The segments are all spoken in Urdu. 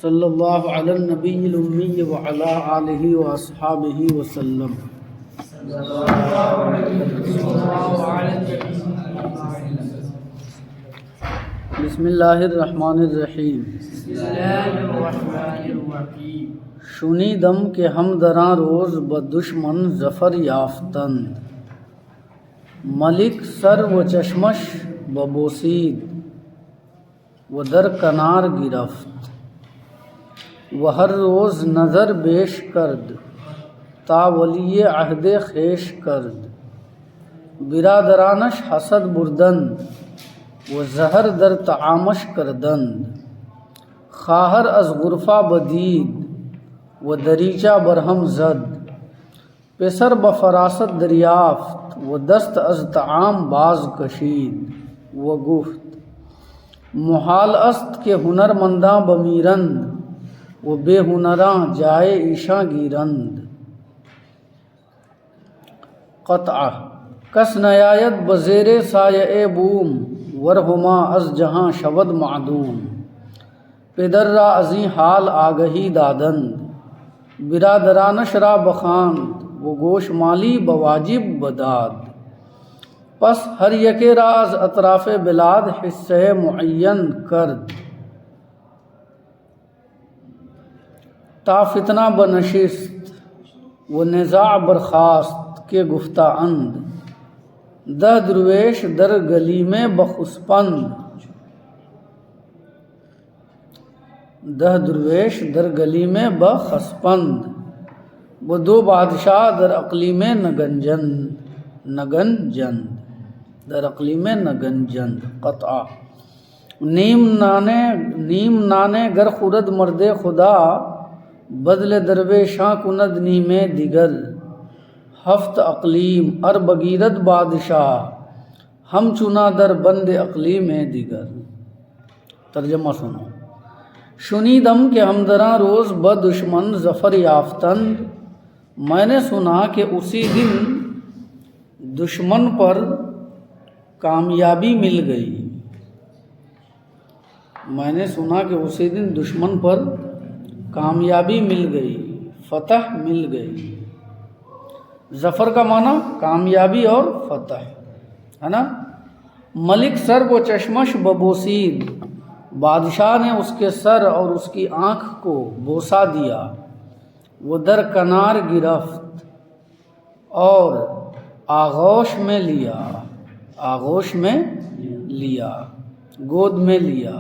صلی اللہ علی النبی الامی وعلی آلہ واصحابہ وسلم۔ بسم اللہ الرحمن الرحیم۔ شنیدم کہ ہم دراں روز بدشمن ظفر یافتند، ملک سر و چشمش ببوسید و در کنار گرفت، و ہر روز نظر بیش کرد تا ولی عہد خیش کرد، برادرانش حسد بردند و زہر در طعامش کردند، خواہر از غرفہ بدید و دریچہ برہم زد، پسر بفراست دریافت و دست از طعام باز کشید و گفت محال است کہ ہنرمنداں بمیرند و بے ہنراں جائے ایشاں گیرند۔ قطعہ کس نیاید بزیر سایہ بوم ورہما از جہاں شود معدوم، پدر را ازیں حال آگہی دادند، برادرانش را بخواند و گوش مالی بواجب بداد، پس ہر یکے را از اطراف بلاد حصہ معین کرد، تا فتنہ بنشست و نزاع برخاست کے گفتہ اند، دہ درویش در گلی میں بخسپند، دہ درویش در گلی میں بخسپند، وہ دو بادشاہ در اقلیم نگنجند، در اقلیم نگنجند۔ قطعہ نیم نانے گر خورد مرد خدا، بدل درویشاں کند نیمے دیگر، ہفت اقلیم ار بگیرد بادشاہ، ہم چنا در بند اقلیم دیگر۔ ترجمہ سنو۔ شنیدم کہ ہم دراں روز بدشمن ظفر یافتند، میں نے سنا کہ اسی دن دشمن پر کامیابی مل گئی، میں نے سنا کہ اسی دن دشمن پر کامیابی مل گئی، فتح مل گئی۔ ظفر کا معنی کامیابی اور فتح ہے نا۔ ملک سر و چشمش ببوسید، بادشاہ نے اس کے سر اور اس کی آنکھ کو بوسہ دیا، وہ در کنار گرفت اور آغوش میں لیا، آغوش میں لیا، گود میں لیا،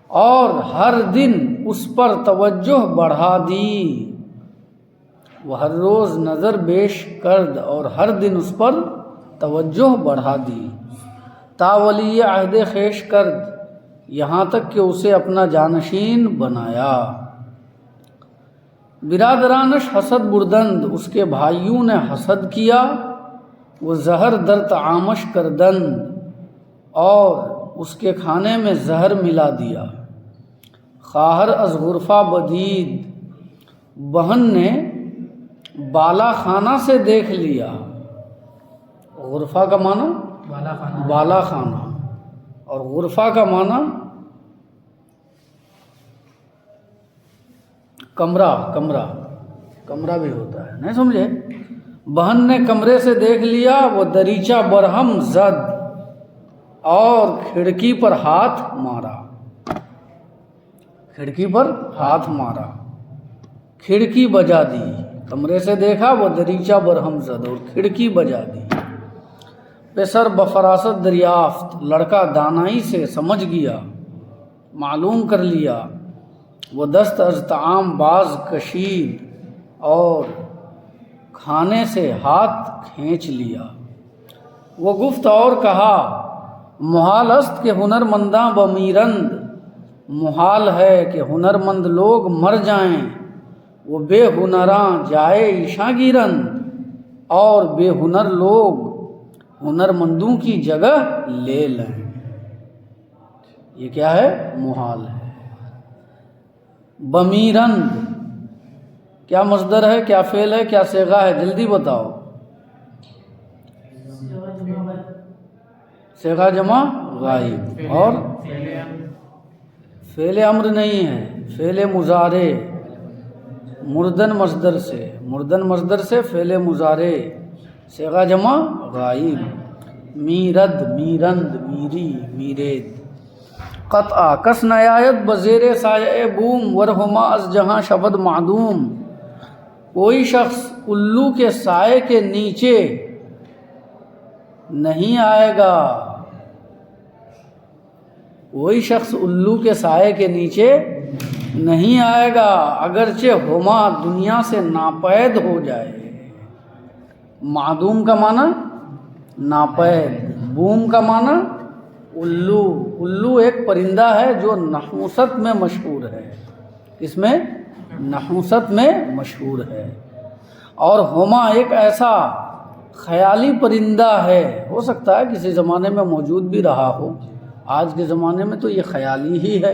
اور ہر دن اس پر توجہ بڑھا دی، وہ ہر روز نظر بیش کرد اور ہر دن اس پر توجہ بڑھا دی، تا ولی عہد خیش کرد، یہاں تک کہ اسے اپنا جانشین بنایا۔ برادرانش حسد بردند، اس کے بھائیوں نے حسد کیا، وہ زہر در طعامش کردند، اور اس کے کھانے میں زہر ملا دیا، خواہر از غرفہ بدید، بہن نے بالا خانہ سے دیکھ لیا۔ غرفہ کا معنی بالا خانہ، اور غرفہ کا معنی کمرہ بھی ہوتا ہے، نہیں سمجھے؟ بہن نے کمرے سے دیکھ لیا، وہ دریچہ برہم زد اور کھڑکی پر ہاتھ مارا، کھڑکی پر ہاتھ مارا، کھڑکی بجا دی، کمرے سے دیکھا وہ دریچہ برہم زد اور کھڑکی بجا دی۔ پسر بفراست دریافت، لڑکا دانائی سے سمجھ گیا، معلوم کر لیا، وہ دست از طعام باز کشید اور کھانے سے ہاتھ کھینچ لیا، وہ گفت اور کہا محال است کہ ہنرمنداں بمیرند، محال ہے کہ ہنرمند لوگ مر جائیں، وہ بے ہنراں جائے ایشاں گیرند، اور بے ہنر لوگ ہنرمندوں کی جگہ لے لیں۔ یہ کیا ہے؟ محال ہے۔ بمیرند کیا مصدر ہے، کیا فعل ہے، کیا صیغہ ہے؟ جلدی بتاؤ۔ صیغہ جمع غائب اور فعل امر نہیں ہے، فعل مضارع، مردن مصدر سے فعل مضارع، صیغہ جمع غائب، میرد، میرند، میری، میرید۔ قطع کس نیایت بزیر سایہ بوم، ورہما از جہاں شبد معدوم۔ کوئی شخص الو کے سائے کے نیچے نہیں آئے گا، کوئی شخص الو کے سائے کے نیچے نہیں آئے گا، اگرچہ ہما دنیا سے ناپید ہو جائے۔ معدوم کا معنی ناپید، بوم کا معنی الو۔ الو ایک پرندہ ہے جو نحوست میں مشہور ہے، اس میں نحوست میں مشہور ہے۔ اور ہما ایک ایسا خیالی پرندہ ہے، ہو سکتا ہے کسی زمانے میں موجود بھی رہا ہو، آج کے زمانے میں تو یہ خیالی ہی ہے۔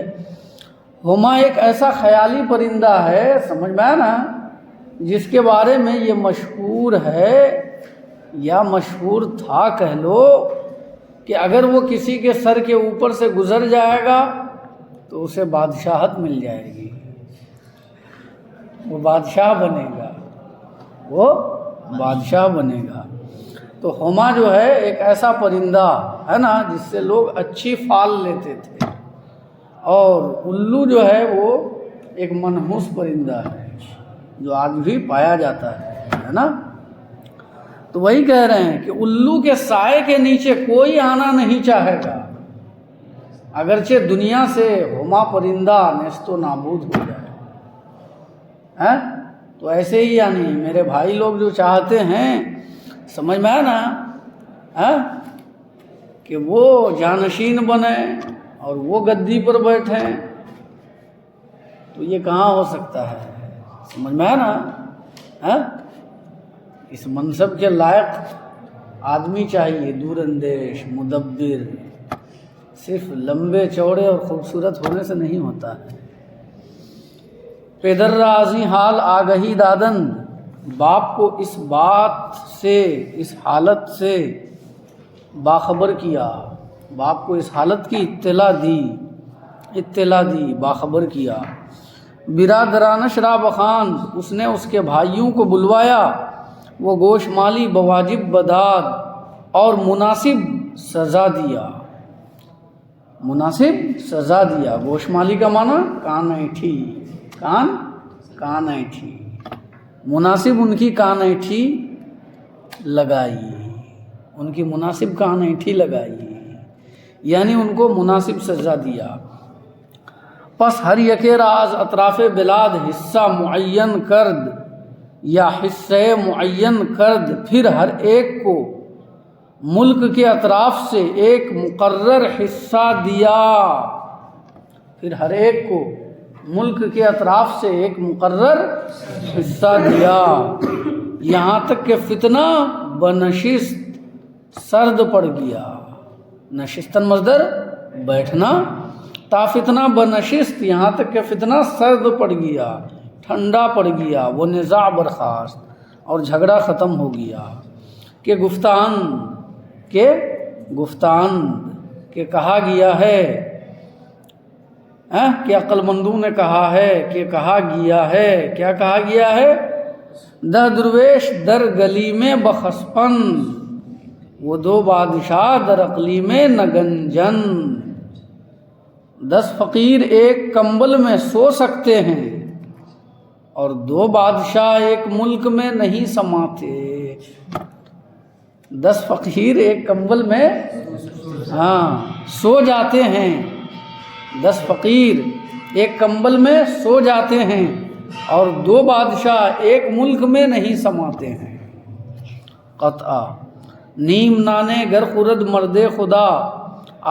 ہما ایک ایسا خیالی پرندہ ہے، سمجھ میں آیا نا، جس کے بارے میں یہ مشہور ہے یا مشہور تھا کہہ لو کہ اگر وہ کسی کے سر کے اوپر سے گزر جائے گا تو اسے بادشاہت مل جائے گی، وہ بادشاہ بنے گا، وہ بادشاہ بنے گا۔ تو ہما جو ہے ایک ایسا پرندہ ہے نا جس سے لوگ اچھی فال لیتے تھے، اور الو جو ہے وہ ایک منحوس پرندہ ہے جو آج بھی پایا جاتا ہے نا۔ تو وہی کہہ رہے ہیں کہ الو کے سائے کے نیچے کوئی آنا نہیں چاہے گا، اگرچہ دنیا سے ہما پرندہ نیست و نابود ہو جائے۔ تو ایسے ہی یعنی میرے بھائی لوگ جو چاہتے ہیں، سمجھ میں آیا نا، کہ وہ جانشین بنے اور وہ گدی پر بیٹھیں، تو یہ کہاں ہو سکتا ہے؟ سمجھ میں آیا نا، اس منصب کے لائق آدمی چاہیے، دور اندیش، مدبر، صرف لمبے چوڑے اور خوبصورت ہونے سے نہیں ہوتا ہے۔ پدر رازی حال آگہی دادن، باپ کو اس بات سے، اس حالت سے باخبر کیا، باپ کو اس حالت کی اطلاع دی، باخبر کیا۔ برادرانش را بخواند، اس نے اس کے بھائیوں کو بلوایا، وہ گوش مالی بواجب بداد، اور مناسب سزا دیا، مناسب سزا دیا۔ گوش مالی کا معنی کان اینٹھی، کان اینٹھی، مناسب ان کی کان اینٹھی لگائی، ان کی مناسب کان اینٹھی لگائی، یعنی ان کو مناسب سزا دیا۔ پس ہر یکے راز اطراف بلاد حصہ معین کرد یا حصے معین کرد، پھر ہر ایک کو ملک کے اطراف سے ایک مقرر حصہ دیا، پھر ہر ایک کو ملک کے اطراف سے ایک مقرر حصہ دیا، یہاں تک کہ فتنہ بنشست سرد پڑ گیا۔ نشستن مصدر بیٹھنا، تا فتنہ بنشست، یہاں تک کہ فتنہ سرد پڑ گیا، ٹھنڈا پڑ گیا، وہ نزاع برخاست اور جھگڑا ختم ہو گیا۔ کہ گفتان کہ کہا گیا ہے، کہ عقل مندوں نے کہا ہے، کہ کہا گیا ہے، کیا کہا گیا ہے؟ دہ درویش در گلی میں بخسپن، وہ دو بادشاہ در عقلی میں نگنجن۔ 10 فقیر ایک کمبل میں سو سکتے ہیں اور 2 بادشاہ ایک ملک میں نہیں سماتے۔ 10 فقیر ایک کمبل میں سو جاتے ہیں، 10 فقیر ایک کمبل میں سو جاتے ہیں اور 2 بادشاہ ایک ملک میں نہیں سماتے ہیں۔ قطع نیم نانے گر خورد مرد خدا،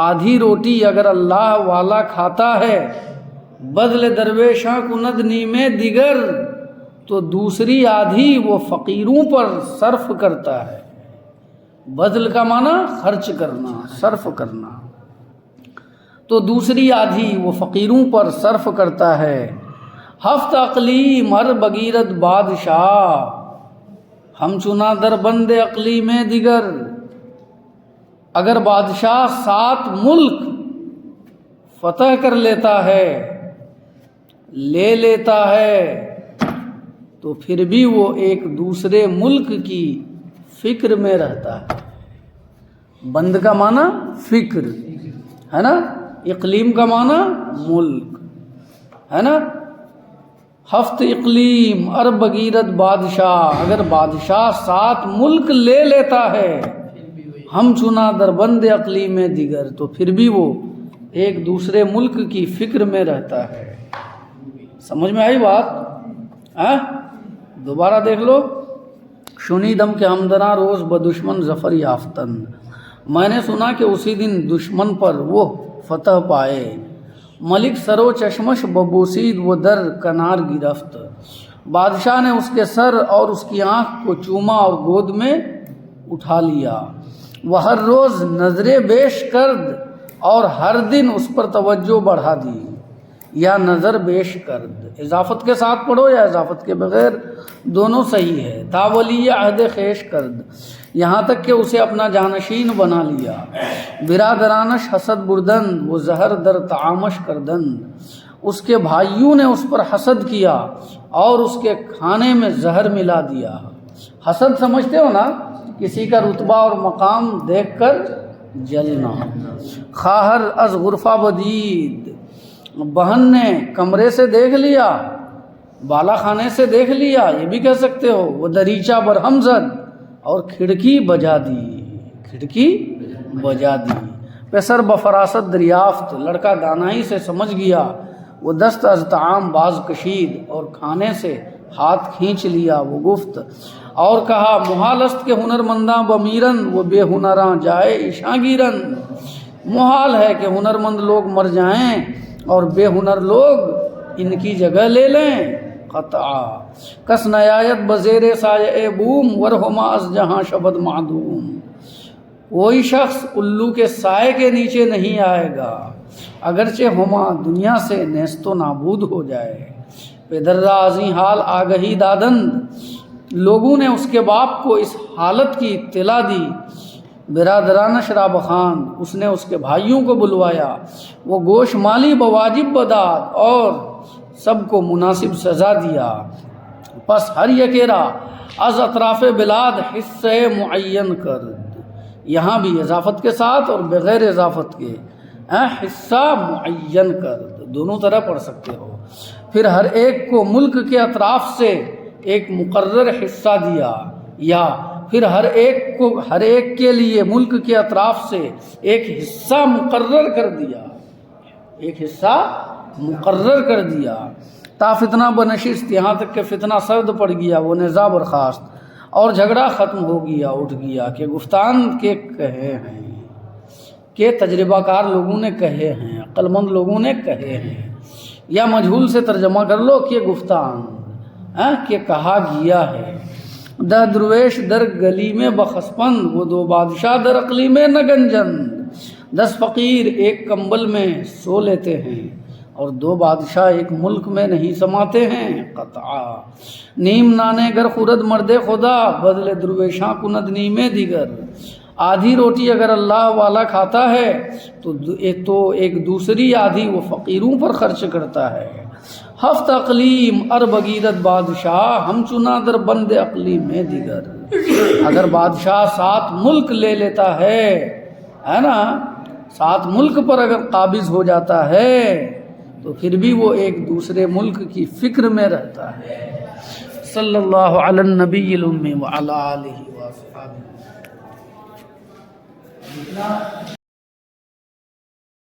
آدھی روٹی اگر اللہ والا کھاتا ہے، بدل درویشاں کند نیمے دیگر، تو دوسری آدھی وہ فقیروں پر صرف کرتا ہے۔ بدل کا معنی خرچ کرنا، صرف کرنا، تو دوسری آدھی وہ فقیروں پر صرف کرتا ہے۔ ہفت عقلی مر بگیرد بادشاہ، ہم چنا در بند عقلی میں دیگر، اگر بادشاہ 7 ملک فتح کر لیتا ہے، لے لیتا ہے، تو پھر بھی وہ ایک دوسرے ملک کی فکر میں رہتا ہے۔ بند کا معنی فکر ہے نا، اقلیم کا معنی ملک ہے نا۔ ہفت اقلیم عرب گیرت بادشاہ، اگر بادشاہ 7 ملک لے لیتا ہے، ہم چنا در بند اقلیم دیگر، تو پھر بھی وہ ایک دوسرے ملک کی فکر میں رہتا ہے۔ سمجھ میں آئی بات؟ دوبارہ دیکھ لو۔ شنیدم کے ہمدراں روز بدشمن ظفر یافتند، میں نے سنا کہ اسی دن دشمن پر وہ فتح پائے۔ ملک سرو چشمش ببوسید وہ در کنار گرفت، بادشاہ نے اس کے سر اور اس کی آنکھ کو چوما اور گود میں اٹھا لیا۔ وہ ہر روز نظریں بیش کرد، اور ہر دن اس پر توجہ بڑھا دی، یا نظر بیش کرد، اضافت کے ساتھ پڑھو یا اضافت کے بغیر، دونوں صحیح ہے۔ تا ولی عہد خیش کرد، یہاں تک کہ اسے اپنا جانشین بنا لیا۔ برادرانش حسد بردند، وہ زہر در تعامش کردند، اس کے بھائیوں نے اس پر حسد کیا اور اس کے کھانے میں زہر ملا دیا۔ حسد سمجھتے ہو نا، کسی کا رتبہ اور مقام دیکھ کر جلنا۔ خواہر از غرفہ بدید، بہن نے کمرے سے دیکھ لیا، بالا خانے سے دیکھ لیا، یہ بھی کہہ سکتے ہو۔ وہ دریچہ برہم زد، اور کھڑکی بجا دی، کھڑکی بجا دی۔ پسر بفراست دریافت، لڑکا دانائی سے سمجھ گیا۔ وہ دست از طعام باز کشید، اور کھانے سے ہاتھ کھینچ لیا۔ وہ گفت اور کہا، محال است کہ ہنرمنداں بمیرن و بے ہنراں جائے عشاں گیرن، محال ہے کہ ہنرمند لوگ مر جائیں اور بے ہنر لوگ ان کی جگہ لے لیں۔ قطعا کس نیایت بزیر سایہ بوم ورہما از جہاں شبد معدوم، کوئی شخص الو کے سائے کے نیچے نہیں آئے گا اگرچہ ہما دنیا سے نیست و نابود ہو جائے۔ پدرا ازیں حال آگہی دادند، لوگوں نے اس کے باپ کو اس حالت کی اطلاع دی۔ برادران شراب خان، اس نے اس کے بھائیوں کو بلوایا۔ وہ گوش مالی بواجب بداد، اور سب کو مناسب سزا دیا۔ پس ہر یکیرا از اطراف بلاد حصے معین کرد، یہاں بھی اضافت کے ساتھ اور بغیر اضافت کے، حصہ معین کرد، دونوں طرح پڑھ سکتے ہو۔ پھر ہر ایک کو ملک کے اطراف سے ایک مقرر حصہ دیا، یا پھر ہر ایک کے لیے ملک کے اطراف سے ایک حصہ مقرر کر دیا، ایک حصہ مقرر کر دیا۔ تا فتنہ بنشست، یہاں تک کہ فتنہ سرد پڑ گیا، وہ نزاع برخاست، اور جھگڑا ختم ہو گیا، اٹھ گیا، کہ گفتان کے کہے ہیں، کہ تجربہ کار لوگوں نے کہے ہیں، عقل مند لوگوں نے کہے ہیں، یا مجہول سے ترجمہ کر لو کہ گفتان، کہ کہا گیا ہے۔ دہ درویش در گلی میں بخسپند، وہ 2 بادشاہ در اقلی میں نہ گنجند، 10 فقیر ایک کمبل میں سو لیتے ہیں، اور 2 بادشاہ ایک ملک میں نہیں سماتے ہیں۔ قطعا نیم نانے گر خورد مرد خدا، بدل درویشاں کند نیمے دیگر، آدھی روٹی اگر اللہ والا کھاتا ہے تو ایک دوسری آدھی وہ فقیروں پر خرچ کرتا ہے۔ ہفت اقلیم عرب گیرت بادشاہ، ہم چنا در بند اقلیم میں دیگر، اگر بادشاہ 7 ملک لے لیتا ہے نا، 7 ملک پر اگر قابض ہو جاتا ہے، تو پھر بھی وہ ایک دوسرے ملک کی فکر میں رہتا ہے۔ صلی اللہ علی النبی الامی وعلی آلہ وصحبہ۔